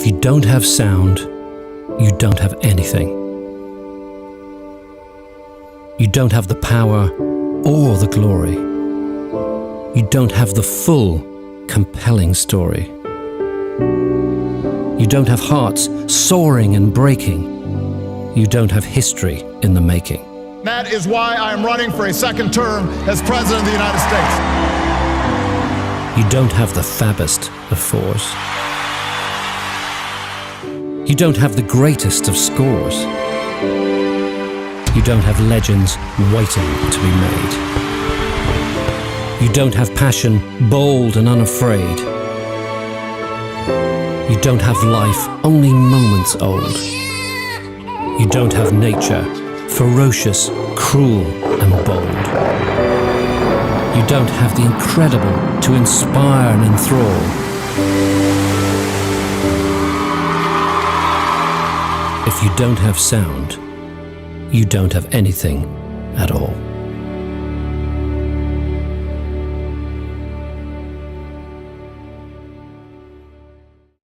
If you don't have sound, you don't have anything. You don't have the power or the glory. You don't have the full, compelling story. You don't have hearts soaring and breaking. You don't have history in the making. That is why I am running for a second term as President of the United States. You don't have the fabbest of fours. You don't have the greatest of scores. You don't have legends waiting to be made. You don't have passion, bold and unafraid. You don't have life only moments old. You don't have nature, ferocious, cruel and bold. You don't have the incredible to inspire and enthrall. If you don't have sound, you don't have anything at all.